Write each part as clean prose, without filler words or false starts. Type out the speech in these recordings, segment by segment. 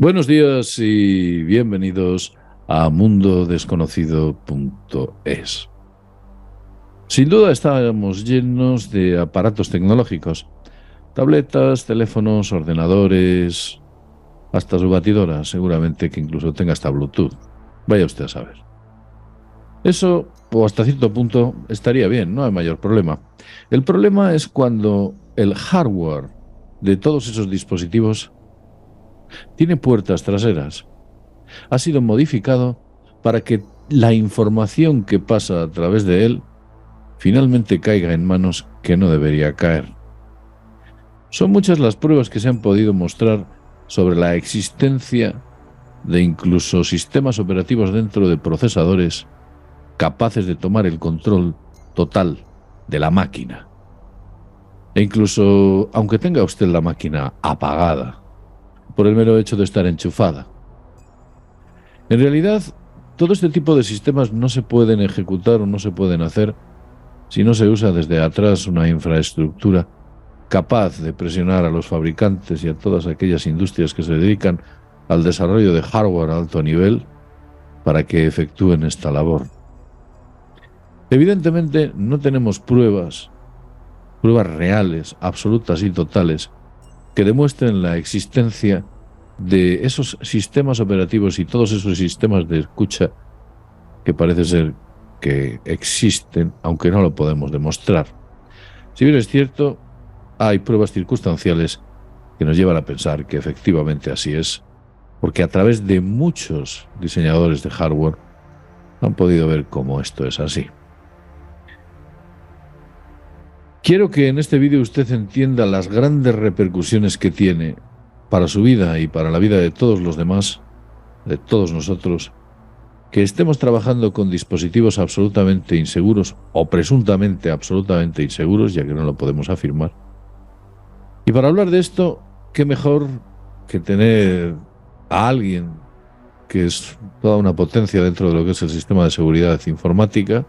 Buenos días y bienvenidos a mundodesconocido.es. Sin duda estamos llenos de aparatos tecnológicos, tabletas, teléfonos, ordenadores, hasta su batidora, seguramente que incluso tenga hasta Bluetooth. Vaya usted a saber. Eso, o hasta cierto punto, estaría bien, no hay mayor problema. El problema es cuando el hardware de todos esos dispositivos tiene puertas traseras. Ha sido modificado para que la información que pasa a través de él finalmente caiga en manos que no debería caer. Son muchas las pruebas que se han podido mostrar sobre la existencia de incluso sistemas operativos dentro de procesadores capaces de tomar el control total de la máquina. E incluso aunque tenga usted la máquina apagada, por el mero hecho de estar enchufada. En realidad, todo este tipo de sistemas no se pueden ejecutar o no se pueden hacer si no se usa desde atrás una infraestructura capaz de presionar a los fabricantes y a todas aquellas industrias que se dedican al desarrollo de hardware a alto nivel para que efectúen esta labor. Evidentemente no tenemos pruebas reales, absolutas y totales que demuestren la existencia de esos sistemas operativos y todos esos sistemas de escucha que parece ser que existen, aunque no lo podemos demostrar. Si bien es cierto, hay pruebas circunstanciales que nos llevan a pensar que efectivamente así es, porque a través de muchos diseñadores de hardware han podido ver cómo esto es así. Quiero que en este vídeo usted entienda las grandes repercusiones que tiene para su vida y para la vida de todos los demás, de todos nosotros, que estemos trabajando con dispositivos absolutamente inseguros o presuntamente absolutamente inseguros, ya que no lo podemos afirmar. Y para hablar de esto, qué mejor que tener a alguien que es toda una potencia dentro de lo que es el sistema de seguridad informática.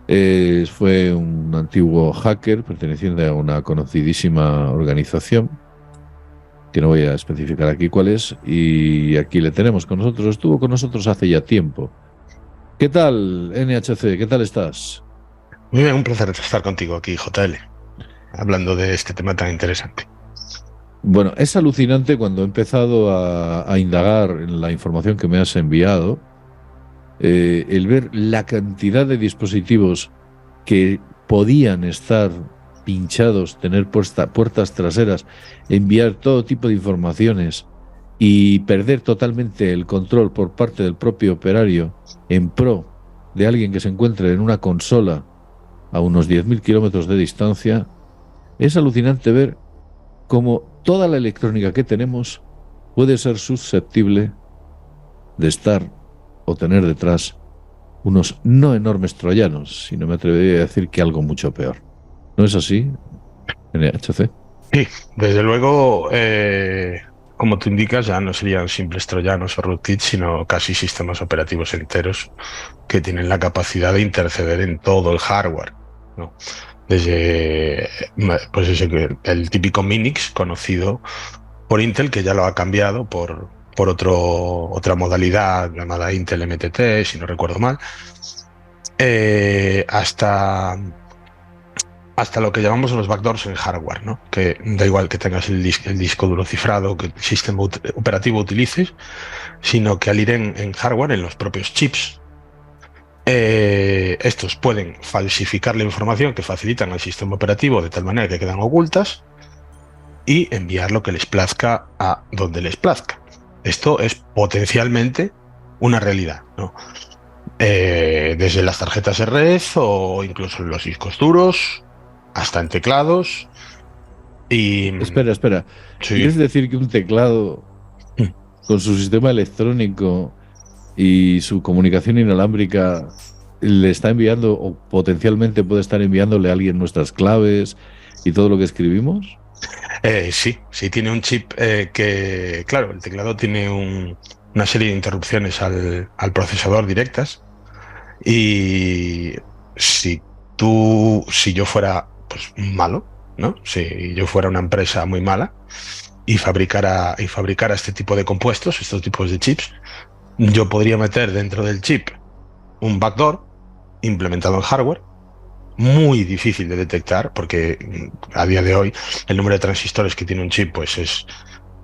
Fue un antiguo hacker perteneciente a una conocidísima organización, que no voy a especificar aquí cuál es, y aquí le tenemos con nosotros. Estuvo con nosotros hace ya tiempo. ¿Qué tal, NHC? ¿Qué tal estás? Muy bien, un placer estar contigo aquí, JL, hablando de este tema tan interesante. Bueno, es alucinante cuando he empezado a indagar en la información que me has enviado, el ver la cantidad de dispositivos que podían estar pinchados, tener puertas traseras, enviar todo tipo de informaciones y perder totalmente el control por parte del propio operario en pro de alguien que se encuentre en una consola a unos 10.000 kilómetros de distancia. Es alucinante ver cómo toda la electrónica que tenemos puede ser susceptible de estar o tener detrás unos no enormes troyanos, sino me atrevería a decir que algo mucho peor. ¿No es así, NHC? Sí, desde luego, como tú indicas, ya no serían simples troyanos o rootkits, sino casi sistemas operativos enteros que tienen la capacidad de interceder en todo el hardware, ¿no? Desde pues el típico Minix conocido por Intel, que ya lo ha cambiado por otra modalidad llamada Intel MTT, si no recuerdo mal, hasta lo que llamamos los backdoors en hardware, ¿no? Que da igual que tengas el disco duro cifrado, que el sistema operativo utilices, sino que al ir en hardware, en los propios chips, estos pueden falsificar la información que facilitan al sistema operativo de tal manera que quedan ocultas y enviar lo que les plazca a donde les plazca. Esto es potencialmente una realidad, ¿no? Desde las tarjetas de red o incluso en los discos duros, hasta en teclados. Y Espera. sí, ¿Quieres decir que un teclado con su sistema electrónico y su comunicación inalámbrica le está enviando o potencialmente puede estar enviándole a alguien nuestras claves y todo lo que escribimos? sí tiene un chip que, claro, el teclado tiene una serie de interrupciones al procesador directas. Y si yo fuera pues malo, ¿no? Si yo fuera una empresa muy mala, y fabricara este tipo de compuestos, estos tipos de chips, yo podría meter dentro del chip un backdoor implementado en hardware, muy difícil de detectar, porque a día de hoy el número de transistores que tiene un chip, pues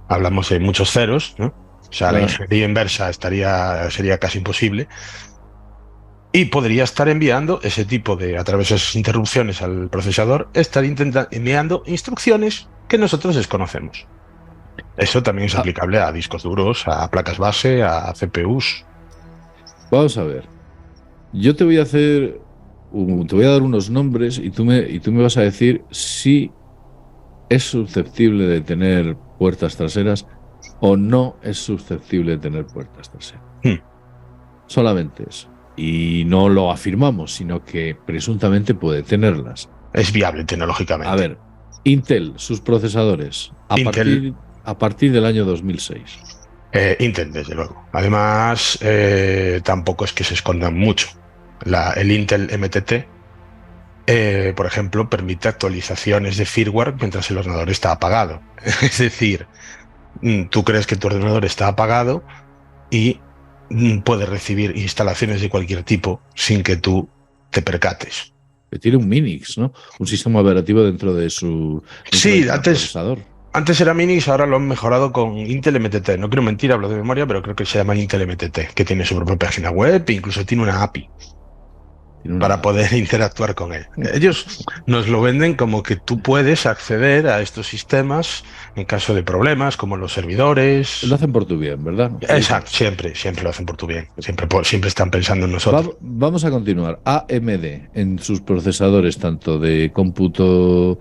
hablamos de muchos ceros, ¿no? O sea, la Claro. ingeniería inversa sería casi imposible. Y podría estar enviando ese tipo de, a través de esas interrupciones al procesador, estar enviando instrucciones que nosotros desconocemos. Eso también es Ah, aplicable a discos duros, a placas base, a CPUs. vamos a ver. Yo te voy a hacer, te voy a dar unos nombres y tú me vas a decir si es susceptible de tener puertas traseras o no es susceptible de tener puertas traseras. Hmm. Solamente eso. Y no lo afirmamos, sino que presuntamente puede tenerlas. Es viable A tecnológicamente. ver, Intel, sus procesadores, Intel, a partir del año 2006. Intel, desde luego. Además, tampoco es que se escondan mucho. El Intel MTT, por ejemplo, permite actualizaciones de firmware mientras el ordenador está apagado. Es decir, tú crees que tu ordenador está apagado y puedes recibir instalaciones de cualquier tipo sin que tú te percates. Que tiene un Minix, ¿no? Un sistema operativo dentro del Sí, microprocesador. antes era Minix, ahora lo han mejorado con Intel MTT. No quiero mentir, hablo de memoria, pero creo que se llama Intel MTT, que tiene su propia página web e incluso tiene una API Tiene para una. poder interactuar con él. Ellos nos lo venden como que tú puedes acceder a estos sistemas en caso de problemas, como los Lo servidores. hacen por tu bien, ¿verdad? Exacto, siempre lo hacen por tu bien. Siempre están pensando en nosotros. Vamos a continuar. AMD en sus procesadores, tanto de cómputo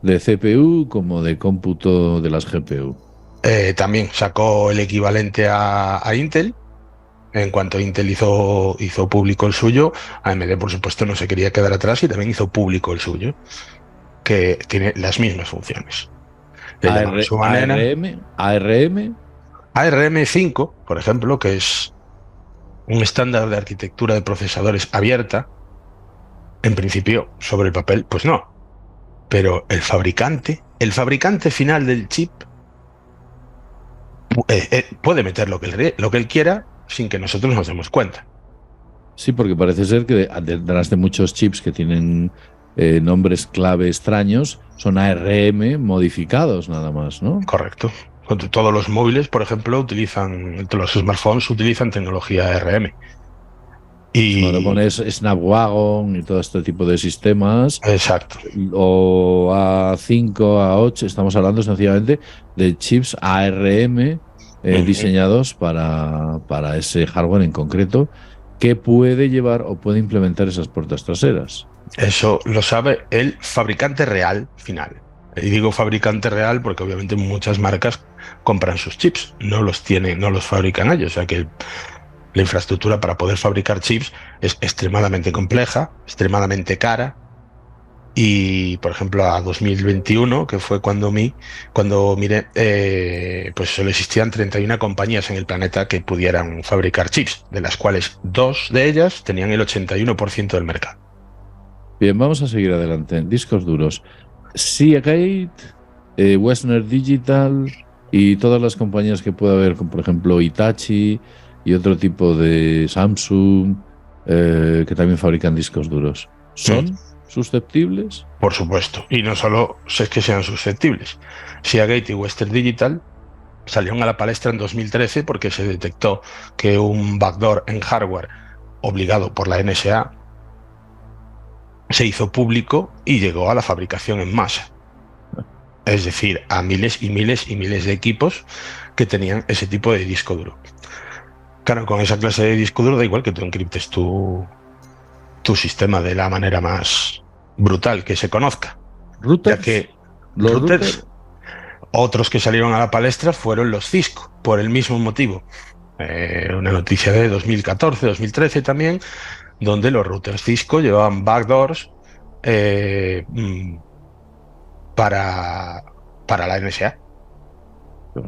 de CPU como de cómputo de las GPU. También sacó el equivalente a Intel. En cuanto Intel hizo público el suyo, AMD, por supuesto, no se quería quedar atrás y también hizo público el suyo, que tiene las mismas funciones. Le llaman a su manera. ARM. ARM5, por ejemplo, que es un estándar de arquitectura de procesadores abierta, en principio, sobre el papel, pues no. Pero el fabricante final del chip, puede meter lo que él quiera sin que nosotros nos demos cuenta. Sí, porque parece ser que detrás de muchos chips que tienen nombres clave extraños son ARM modificados nada más, ¿no? Correcto. Todos los móviles, por ejemplo, todos los smartphones utilizan tecnología ARM. Cuando Y pones Snapwagon y todo este tipo de sistemas, exacto. o A5, A8, estamos hablando sencillamente de chips ARM Ujú. diseñados para ese hardware en concreto que puede llevar o puede implementar esas puertas traseras. Eso lo sabe el fabricante real final. Y digo fabricante real porque obviamente muchas marcas compran sus chips, no los fabrican ellos. O sea que la infraestructura para poder fabricar chips es extremadamente compleja, extremadamente cara. Y, por ejemplo, a 2021, que fue cuando miré, pues solo existían 31 compañías en el planeta que pudieran fabricar chips, de las cuales dos de ellas tenían el 81% del mercado. Bien, vamos a seguir adelante. Discos duros. Seagate, Western Digital y todas las compañías que pueda haber, como por ejemplo Hitachi y otro tipo de Samsung, que también fabrican discos duros. Mm, ¿Son susceptibles? por supuesto. Y no solo es que sean susceptibles. Seagate y Western Digital salieron a la palestra en 2013 porque se detectó que un backdoor en hardware obligado por la NSA se hizo público y llegó a la fabricación en masa. Es decir, a miles y miles y miles de equipos que tenían ese tipo de disco duro. Claro, con esa clase de disco duro da igual que tú encriptes tu sistema de la manera más brutal que se conozca, ya ¿Routers? que ¿Los routers? routers, otros que salieron a la palestra fueron los Cisco, por el mismo motivo. Una noticia de 2014, 2013 también, donde los routers Cisco llevaban backdoors eh, mm, para, para la NSA.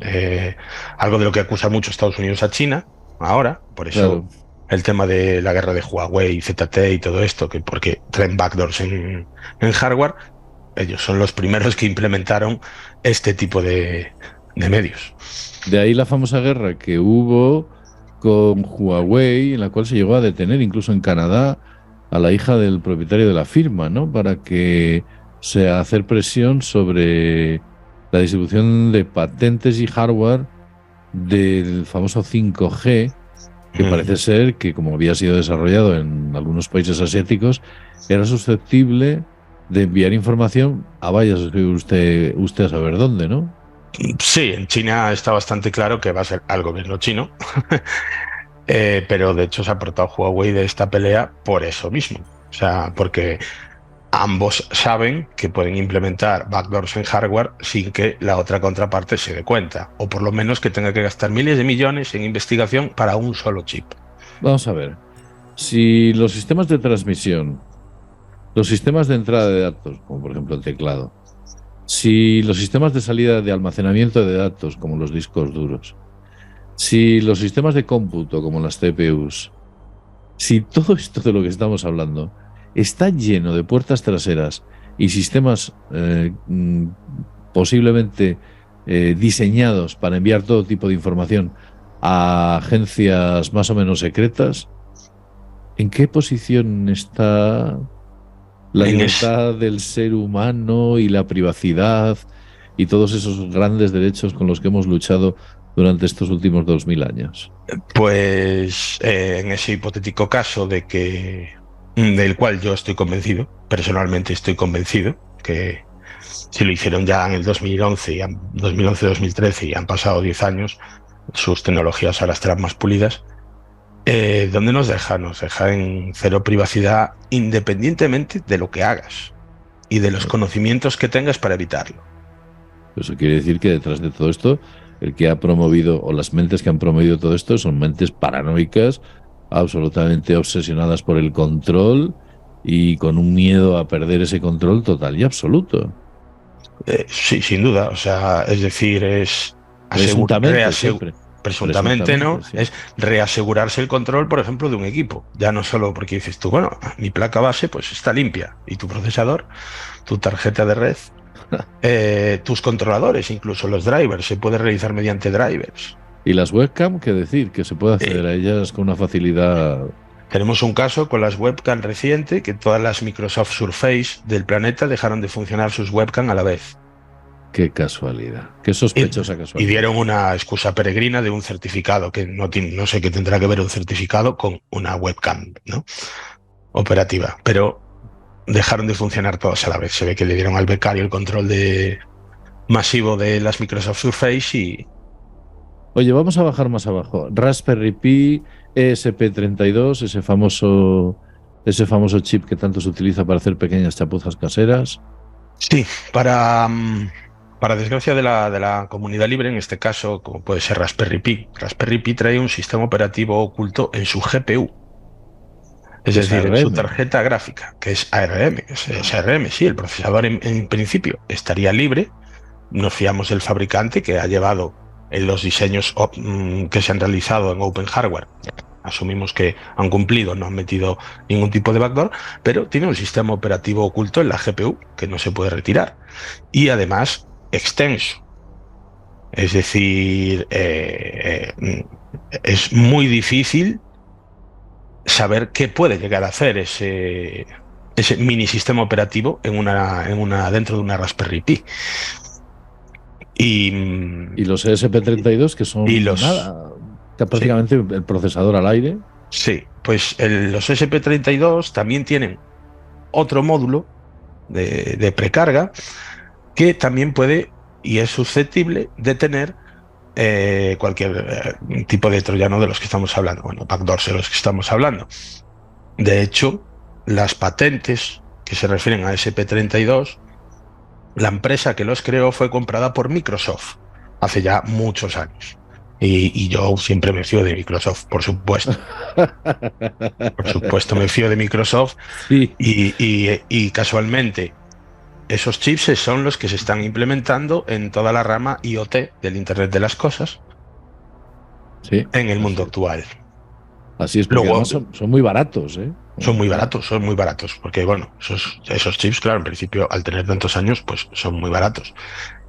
Eh, Algo de lo que acusa mucho Estados Unidos a China ahora, por eso Claro. el tema de la guerra de Huawei, ZTE y todo esto, que porque traen backdoors en hardware, ellos son los primeros que implementaron este tipo de medios. De ahí la famosa guerra que hubo con Huawei, en la cual se llegó a detener incluso en Canadá a la hija del propietario de la firma, ¿no? Para que se hacer presión sobre la distribución de patentes y hardware del famoso 5G, que parece ser que, como había sido desarrollado en algunos países asiáticos, era susceptible de enviar información a vaya usted a saber dónde, ¿no? Sí, en China está bastante claro que va a ser al gobierno chino, pero de hecho se ha apartado Huawei de esta pelea por eso mismo. O sea, porque ambos saben que pueden implementar backdoors en hardware sin que la otra contraparte se dé cuenta, o por lo menos que tenga que gastar miles de millones en investigación para un solo chip. Vamos a ver. Si los sistemas de transmisión, los sistemas de entrada de datos, como por ejemplo el teclado, si los sistemas de salida de almacenamiento de datos, como los discos duros, si los sistemas de cómputo, como las CPUs, si todo esto de lo que estamos hablando está lleno de puertas traseras y sistemas posiblemente diseñados para enviar todo tipo de información a agencias más o menos secretas, ¿en qué posición está la libertad del ser humano y la privacidad y todos esos grandes derechos con los que hemos luchado durante estos últimos 2000 años? Pues en ese hipotético caso del cual yo estoy convencido, personalmente estoy convencido, que si lo hicieron ya en el 2011, 2013 y han pasado 10 años, sus tecnologías ahora estarán más pulidas. ¿Dónde nos deja? Nos deja en cero privacidad independientemente de lo que hagas y de los conocimientos que tengas para evitarlo. Eso quiere decir que detrás de todo esto, el que ha promovido, o las mentes que han promovido todo esto, son mentes paranoicas, absolutamente obsesionadas por el control y con un miedo a perder ese control total y absoluto. Sí, sin duda. O sea, es decir, es presuntamente, ¿no? Sí. Es reasegurarse el control, por ejemplo, de un equipo. Ya no solo porque dices tú, bueno, mi placa base pues está limpia y tu procesador, tu tarjeta de red, tus controladores, incluso los drivers, se puede realizar mediante drivers. Y las webcam, qué decir, que se puede acceder a ellas con una facilidad. Tenemos un caso con las webcam reciente, que todas las Microsoft Surface del planeta dejaron de funcionar sus webcam a la vez. Qué casualidad, qué sospechosa casualidad. Y dieron una excusa peregrina de un certificado, que no sé qué tendrá que ver un certificado con una webcam, ¿no? Operativa, pero dejaron de funcionar todas a la vez. Se ve que le dieron al becario el control masivo de las Microsoft Surface y... Oye, vamos a bajar más abajo. Raspberry Pi, ESP32, ese famoso chip que tanto se utiliza para hacer pequeñas chapuzas caseras. Sí, para desgracia de la comunidad libre, en este caso, como puede ser Raspberry Pi. Raspberry Pi trae un sistema operativo oculto en su GPU. Es decir, ARM. En su tarjeta gráfica, que es ARM. Es ARM, sí, el procesador en principio estaría libre. Nos fiamos del fabricante que ha llevado en los diseños que se han realizado en Open Hardware. Asumimos que han cumplido, no han metido ningún tipo de backdoor, pero tiene un sistema operativo oculto en la GPU que no se puede retirar. Y además, extenso. Es decir, es muy difícil saber qué puede llegar a hacer ese mini sistema operativo dentro de una Raspberry Pi. Y los ESP32, que son prácticamente el procesador al aire. Sí, pues los ESP32 también tienen otro módulo de precarga que también puede y es susceptible de tener cualquier tipo de troyano de los que estamos hablando, bueno, backdoors de los que estamos hablando. De hecho, las patentes que se refieren a ESP32, la empresa que los creó fue comprada por Microsoft hace ya muchos años. Y yo siempre me fío de Microsoft, por supuesto. Por supuesto me fío de Microsoft. Sí. Y casualmente esos chips son los que se están implementando en toda la rama IoT del Internet de las Cosas, sí, en el mundo actual. Así es, porque luego son muy baratos, ¿eh? Son muy baratos, porque bueno, esos chips, claro, en principio, al tener tantos años, pues son muy baratos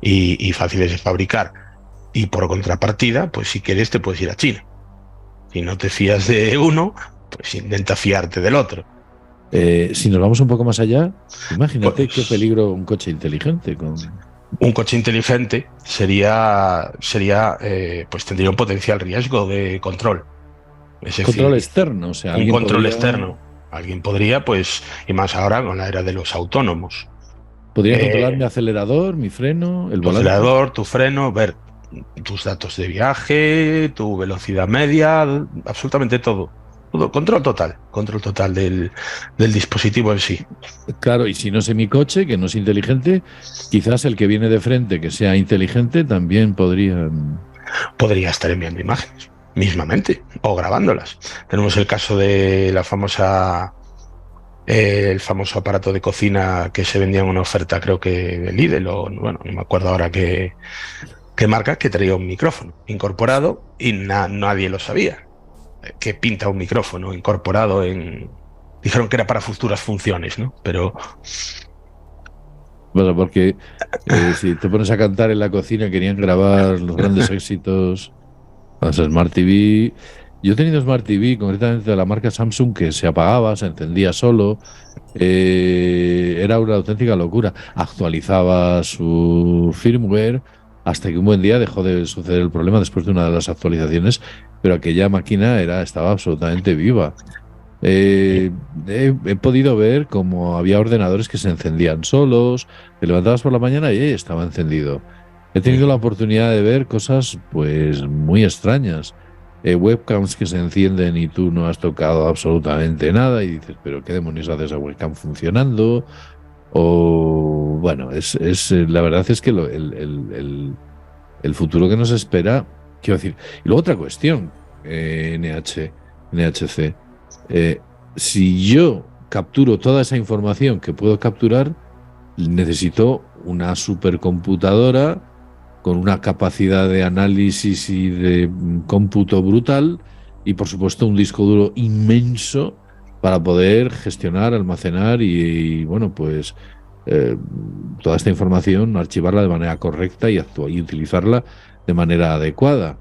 y fáciles de fabricar. Y por contrapartida, pues si quieres te puedes ir a China. Si no te fías de uno, pues intenta fiarte del otro. Si nos vamos un poco más allá, imagínate qué Pues peligro un coche inteligente con un coche inteligente sería pues tendría un potencial riesgo de control. Es control decir, externo. O sea, un alguien control podría, externo. Alguien podría, pues, y más ahora con la era de los autónomos. podría controlar mi Eh, acelerador, mi freno, el Tu volante. acelerador, tu freno, ver tus datos de viaje, tu velocidad media, absolutamente todo. Todo, control total del dispositivo en sí. Claro, y si no sé mi coche, que no es inteligente, quizás el que viene de frente, que sea inteligente, también podrían. Podría estar enviando imágenes mismamente o grabándolas. Tenemos el caso de el famoso aparato de cocina que se vendía en una oferta, creo que de Lidl, o bueno, no me acuerdo ahora qué marca, que traía un micrófono incorporado y nadie lo sabía. ¿Qué pinta un micrófono incorporado en...? Dijeron que era para futuras funciones, ¿no? Pero Bueno, porque si te pones a cantar en la cocina, querían grabar los grandes éxitos. Las Smart TV. Yo he tenido Smart TV, concretamente de la marca Samsung, que se apagaba, se encendía solo. Era una auténtica locura. Actualizaba su firmware hasta que un buen día dejó de suceder el problema después de una de las actualizaciones, pero aquella máquina estaba absolutamente viva. He podido ver cómo había ordenadores que se encendían solos, te levantabas por la mañana y estaba encendido. He tenido la oportunidad de ver cosas pues muy extrañas. Webcams que se encienden y tú no has tocado absolutamente nada y dices, pero ¿qué demonios hace esa webcam funcionando? O bueno, la verdad es que el futuro que nos espera, quiero decir. Y luego otra cuestión, NHC. Eh, si yo capturo toda esa información que puedo capturar, necesito una supercomputadora con una capacidad de análisis y de cómputo brutal y por supuesto un disco duro inmenso para poder gestionar, almacenar bueno, pues eh, toda esta información, archivarla de manera correcta y utilizarla de manera adecuada.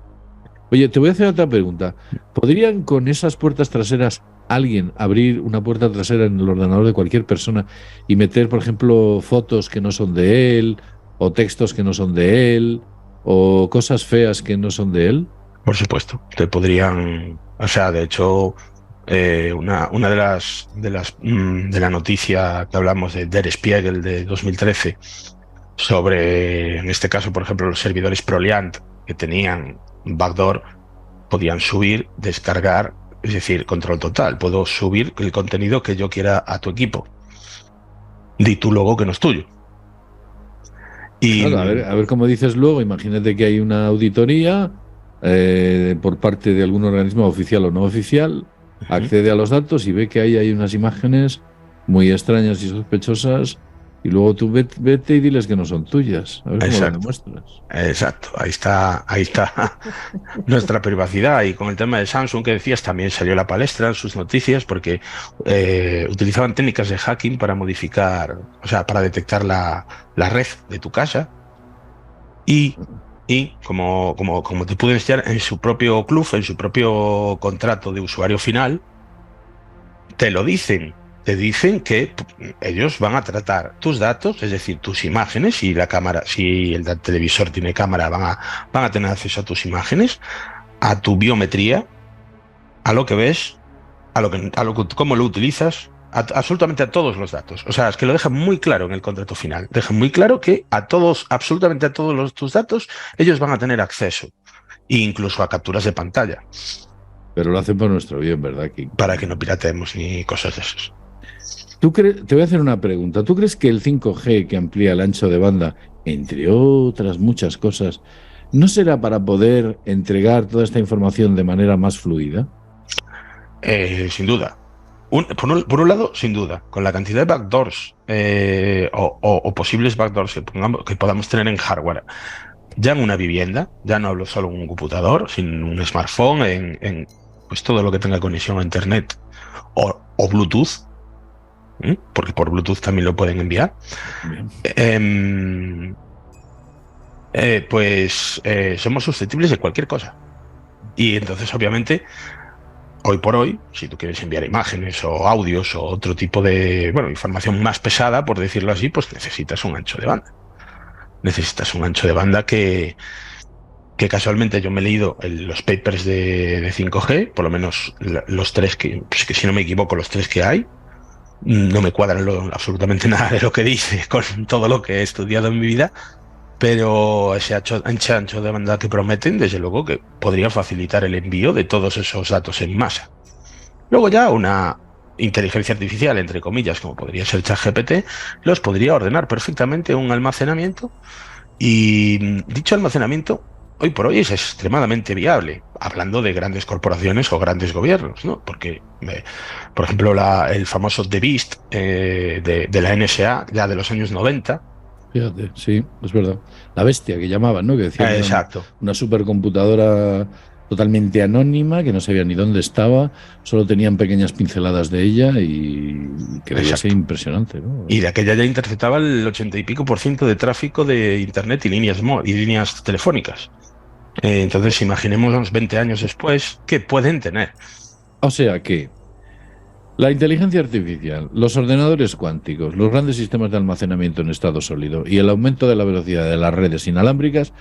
Oye, te voy a hacer otra pregunta. ¿Podrían con esas puertas traseras alguien abrir una puerta trasera en el ordenador de cualquier persona y meter, por ejemplo, fotos que no son de él, o textos que no son de él, o cosas feas que no son de él? por supuesto, te podrían, o sea, de hecho, una de la noticia que hablamos de Der Spiegel de 2013 sobre, en este caso, por ejemplo, los servidores Proliant que tenían backdoor, podían subir, descargar, es decir, control total. Puedo subir el contenido que yo quiera a tu equipo. Di tu logo que no es tuyo. Y Claro, a ver cómo dices luego. Imagínate que hay una auditoría por parte de algún organismo oficial o no oficial, accede a los datos y ve que ahí hay unas imágenes muy extrañas y sospechosas, y luego tú vete y diles que no son tuyas. A ver cómo lo exacto, demuestras. exacto, ahí está nuestra privacidad. Y con el tema de Samsung que decías, también salió a la palestra en sus noticias porque utilizaban técnicas de hacking para modificar, o sea, para detectar la red de tu casa y, como te pude enseñar en su propio club, en su propio contrato de usuario final, te lo dicen. Te dicen que ellos van a tratar tus datos, es decir, tus imágenes, si la cámara, si el televisor tiene cámara, van a tener acceso a tus imágenes, a tu biometría, a lo que ves, cómo lo utilizas, absolutamente a todos los datos. O sea, es que lo dejan muy claro en el contrato final. Dejan muy claro que a todos, absolutamente a todos tus datos, ellos van a tener acceso, e incluso a capturas de pantalla, Pero lo hacen por nuestro bien, ¿verdad, King? para que no pirateemos ni cosas de esas. Te voy a hacer una pregunta. ¿Tú crees que el 5G que amplía el ancho de banda, entre otras muchas cosas, no será para poder entregar toda esta información de manera más fluida? Sin duda. Por un lado, sin duda, con la cantidad de backdoors o posibles backdoors que podamos tener en hardware, ya en una vivienda, ya no hablo solo en un computador, sino en un smartphone, pues todo lo que tenga conexión a Internet o Bluetooth, porque por Bluetooth también lo pueden enviar. Bien. Somos susceptibles de cualquier cosa. Y entonces, obviamente, hoy por hoy, si tú quieres enviar imágenes o audios o otro tipo de, bueno, información más pesada, por decirlo así, pues necesitas un ancho de banda. Necesitas un ancho de banda que casualmente yo me he leído los papers de 5G, por lo menos los tres pues que si no me equivoco, los tres que hay, no me cuadran absolutamente nada de lo que dice con todo lo que he estudiado en mi vida, pero ese ancho de banda que prometen, desde luego que podría facilitar el envío de todos esos datos en masa. Luego ya una inteligencia artificial, entre comillas, como podría ser ChatGPT, los podría ordenar perfectamente un almacenamiento y dicho almacenamiento, hoy por hoy es extremadamente viable, hablando de grandes corporaciones o grandes gobiernos, ¿no? Porque, por ejemplo, el famoso The Beast de la NSA, ya de los años 90. Fíjate, sí, es verdad. La bestia que llamaban, ¿no? Que decían que era Exacto. una supercomputadora totalmente anónima, que no sabía ni dónde estaba, solo tenían pequeñas pinceladas de ella y que debía ser Exacto. impresionante, ¿no? Y de aquella ya interceptaba el 80 y pico por ciento de tráfico de Internet y líneas telefónicas. Entonces, imaginémonos 20 años después, ¿qué pueden tener? O sea que la inteligencia artificial, los ordenadores cuánticos, los grandes sistemas de almacenamiento en estado sólido y el aumento de la velocidad de las redes inalámbricas,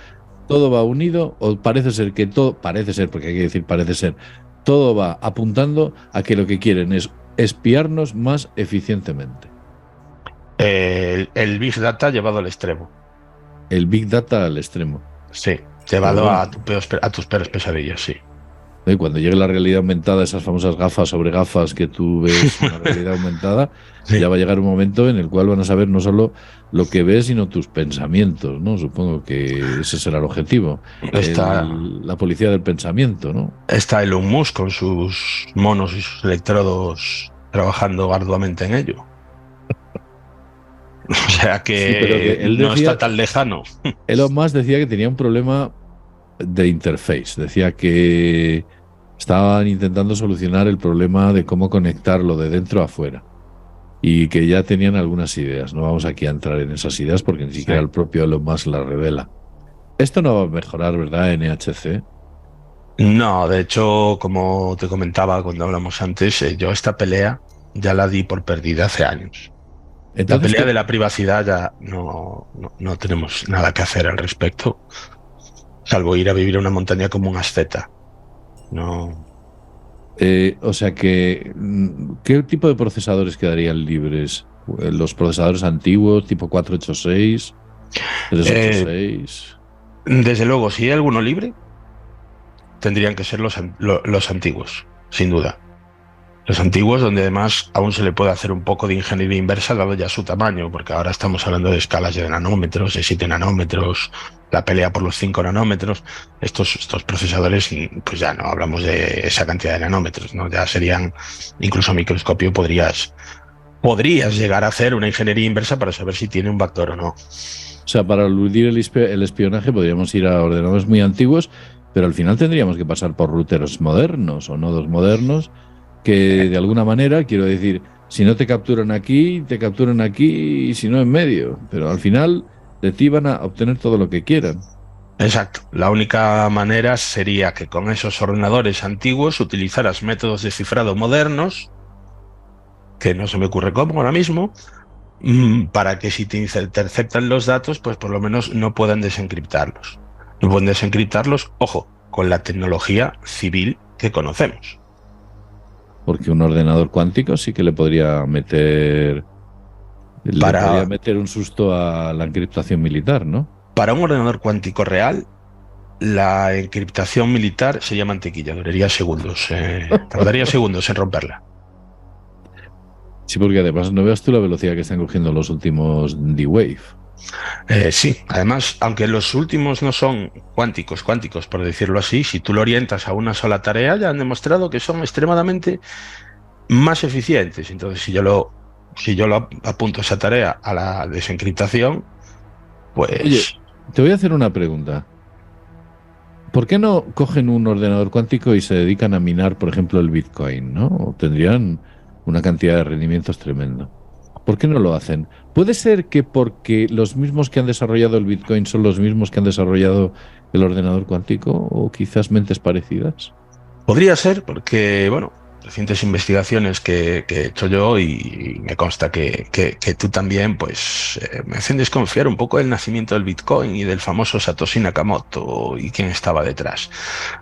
todo va unido, o parece ser que todo, parece ser, porque hay que decir parece ser, todo va apuntando a que lo que quieren es espiarnos más eficientemente. El Big Data llevado al extremo. El Big Data al extremo. Sí, Pero llevado bueno, a tus peores pesadillas, sí. cuando llegue la realidad aumentada, esas famosas gafas sobre gafas que tú ves en la realidad aumentada, Sí. ya va a llegar un momento en el cual van a saber no solo lo que ves, sino tus pensamientos, ¿no? Supongo que ese será el objetivo. Está, La policía del pensamiento, ¿no? está Elon Musk con sus monos y sus electrodos trabajando arduamente en ello. O sea Sí, pero que que él no está decía, tan lejano. Elon Musk decía que tenía un problema de interface. Decía que estaban intentando solucionar el problema de cómo conectarlo de dentro a afuera. Y que ya tenían algunas ideas. No vamos aquí a entrar en esas ideas porque ni Sí. siquiera el propio Elon Musk las revela. Esto no va a mejorar, ¿verdad? NHC. No, de hecho, como te comentaba cuando hablamos antes, yo esta pelea ya la di por perdida hace años. La Entonces, pelea ¿qué? de la privacidad ya no tenemos nada que hacer al respecto, salvo ir a vivir a una montaña como un asceta. No. O sea que, ¿qué tipo de procesadores quedarían libres? Los procesadores antiguos, tipo 486, Eh, 386. Desde luego, si hay alguno libre, tendrían que ser los antiguos, sin duda. Los antiguos, donde además aún se le puede hacer un poco de ingeniería inversa, dado ya su tamaño, porque ahora estamos hablando de escalas de nanómetros, de 7 nanómetros, la pelea por los 5 nanómetros. Estos procesadores, pues ya no hablamos de esa cantidad de nanómetros, ¿no? Ya serían, incluso a microscopio podrías llegar a hacer una ingeniería inversa para saber si tiene un vector o no. O sea, para eludir el espionaje podríamos ir a ordenadores muy antiguos, pero al final tendríamos que pasar por routeros modernos o nodos modernos que de alguna manera, quiero decir, si no te capturan aquí y si no en medio, pero al final de ti van a obtener todo lo que quieran. Exacto. La única manera sería que con esos ordenadores antiguos utilizaras métodos de cifrado modernos, que no se me ocurre cómo ahora mismo, para que si te interceptan los datos, pues por lo menos no puedan desencriptarlos. No pueden desencriptarlos, ojo, con la tecnología civil que conocemos. Porque un ordenador cuántico sí que le podría Para, meter un susto a la encriptación militar, ¿no? para un ordenador cuántico real, la encriptación militar sería mantequilla, duraría segundos, tardaría segundos en romperla. Sí, porque además no veas tú la velocidad que están cogiendo los últimos D-Wave. Sí, además, aunque los últimos no son cuánticos, por decirlo así, si tú lo orientas a una sola tarea, ya han demostrado que son extremadamente más eficientes. Entonces, si yo lo apunto esa tarea a la desencriptación, Oye, pues te voy a hacer una pregunta. ¿Por qué no cogen un ordenador cuántico y se dedican a minar, por ejemplo, el Bitcoin, ¿no? Tendrían una cantidad de rendimientos tremendo. ¿Por qué no lo hacen? ¿Puede ser que porque los mismos que han desarrollado el Bitcoin son los mismos que han desarrollado el ordenador cuántico o quizás mentes parecidas? Podría ser, porque, bueno, recientes investigaciones que he hecho yo y me consta que tú también, pues, me hacen desconfiar un poco del nacimiento del Bitcoin y del famoso Satoshi Nakamoto y quién estaba detrás.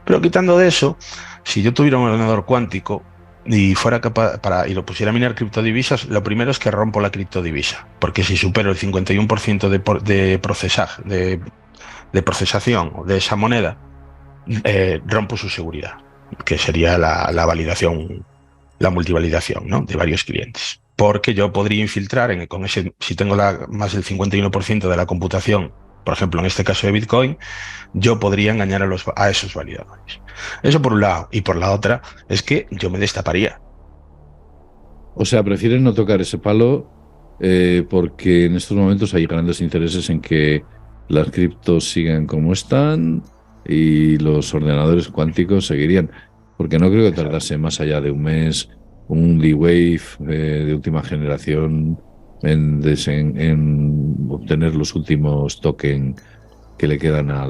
Pero quitando de eso, si yo tuviera un ordenador cuántico y fuera capaz y lo pusiera a minar criptodivisas, lo primero es que rompo la criptodivisa, porque si supero el 51% de procesación de esa moneda, rompo su seguridad, que sería la validación, la multivalidación, ¿no?, de varios clientes. Porque yo podría infiltrar si tengo más del 51% de la computación, por ejemplo, en este caso de Bitcoin, yo podría engañar a esos validadores. Eso por un lado. Y por la otra es que yo me destaparía. O sea, prefieren no tocar ese palo porque en estos momentos hay grandes intereses en que las criptos sigan como están y los ordenadores cuánticos seguirían. Porque no creo que tardase más allá de un mes un D-Wave de última generación en obtener los últimos tokens que le quedan A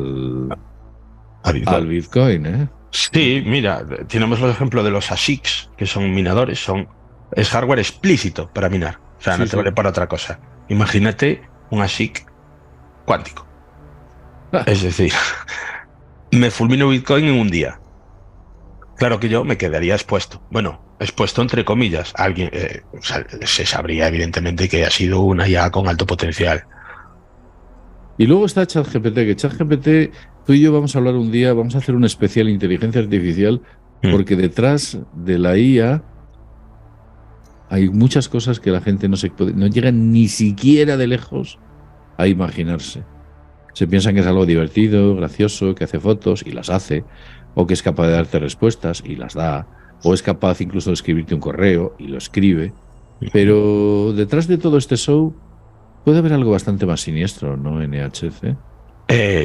Bitcoin. al Bitcoin, ¿eh? Sí, mira, tenemos el ejemplo de los ASICs, que son minadores, es hardware explícito para minar. O sea, Sí, no te sí. vale para otra cosa. Imagínate un ASIC cuántico. Es decir, me fulmino Bitcoin en un día. Claro que yo me quedaría expuesto. Bueno, expuesto entre comillas. Alguien, o sea, se sabría evidentemente que ha sido una IA con alto potencial. Y luego está ChatGPT, que ChatGPT, tú y yo vamos a hablar un día, vamos a hacer un especial inteligencia artificial, Mm. porque detrás de la IA hay muchas cosas que la gente no llega ni siquiera de lejos a imaginarse. Se piensan que es algo divertido, gracioso, que hace fotos y las hace, o que es capaz de darte respuestas y las da, o es capaz incluso de escribirte un correo y lo escribe. Pero detrás de todo este show puede haber algo bastante más siniestro, ¿no? NHC.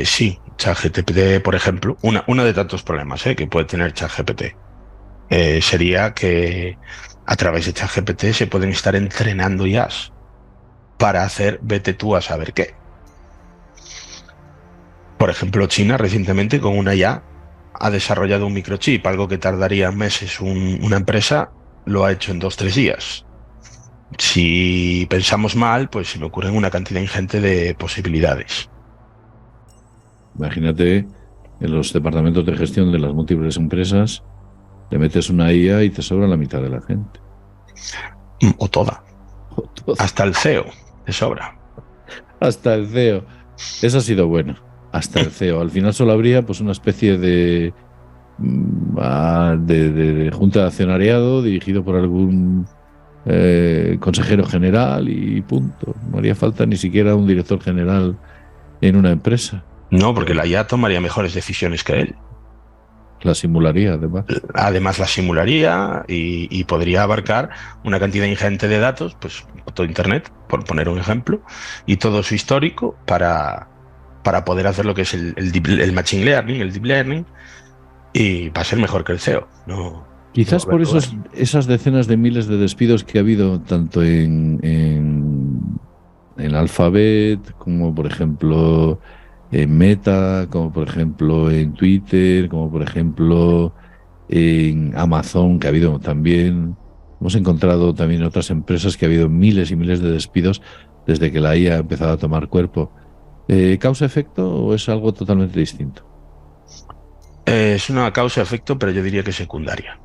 Sí, ChatGPT, por ejemplo, uno de tantos problemas que puede tener ChatGPT sería que a través de ChatGPT se pueden estar entrenando IAs para hacer vete tú a saber qué. Por ejemplo, China recientemente con una IA ha desarrollado un microchip, algo que tardaría meses una empresa, lo ha hecho en 2 o 3 días. Si pensamos mal, pues se me ocurren una cantidad ingente de posibilidades. Imagínate, en los departamentos de gestión de las múltiples empresas, le metes una IA y te sobra la mitad de la gente. O toda. O todo. Hasta el CEO, te sobra. Hasta el CEO. Eso ha sido bueno. Hasta el CEO. Al final solo habría pues una especie de junta de accionariado dirigido por algún consejero general y punto. No haría falta ni siquiera un director general en una empresa. No, porque la IA tomaría mejores decisiones que él. La simularía, además. Además, la simularía y podría abarcar una cantidad ingente de datos, pues todo Internet, por poner un ejemplo, y todo su histórico para poder hacer lo que es el machine learning, el deep learning, y va a ser mejor que el CEO. Quizás por esas decenas de miles de despidos que ha habido tanto en Alphabet como por ejemplo en Meta, como por ejemplo en Twitter, como por ejemplo en Amazon, que ha habido también. Hemos encontrado también otras empresas que ha habido miles y miles de despidos desde que la IA ha empezado a tomar cuerpo. ¿Causa-efecto o es algo totalmente distinto? Es una causa-efecto, pero yo diría que secundaria.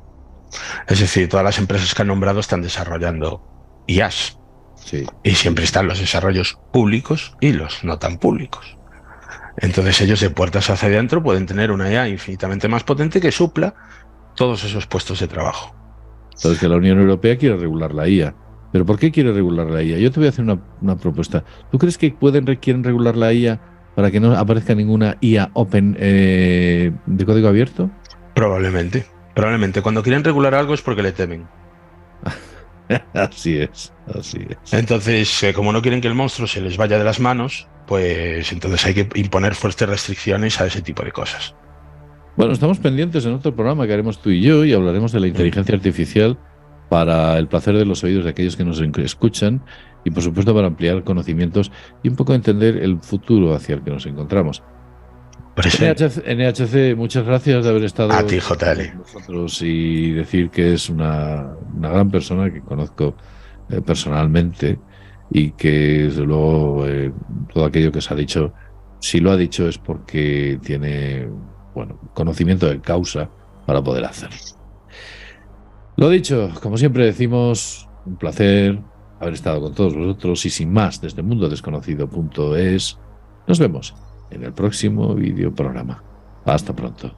Es decir, todas las empresas que han nombrado están desarrollando IAs. Sí. Y siempre están los desarrollos públicos y los no tan públicos. Entonces ellos de puertas hacia adentro pueden tener una IA infinitamente más potente que supla todos esos puestos de trabajo. Sabes que la Unión Europea quiere regular la IA. ¿Pero por qué quiere regular la IA? Yo te voy a hacer una propuesta. ¿Tú crees que quieren regular la IA para que no aparezca ninguna IA open de código abierto? Probablemente. Probablemente. Cuando quieren regular algo es porque le temen. Así es, así es. Entonces, como no quieren que el monstruo se les vaya de las manos, pues entonces hay que imponer fuertes restricciones a ese tipo de cosas. Bueno, estamos pendientes en otro programa que haremos tú y yo y hablaremos de la inteligencia artificial para el placer de los oídos de aquellos que nos escuchan y por supuesto para ampliar conocimientos y un poco entender el futuro hacia el que nos encontramos. NHC, muchas gracias de haber A estado ti, con JL. nosotros y decir que es una gran persona que conozco personalmente y que desde luego todo aquello que se ha dicho, si lo ha dicho es porque tiene conocimiento de causa para poder hacerlo. Lo dicho, como siempre decimos, un placer haber estado con todos vosotros y sin más desde mundodesconocido.es. Nos vemos en el próximo videoprograma. Hasta pronto.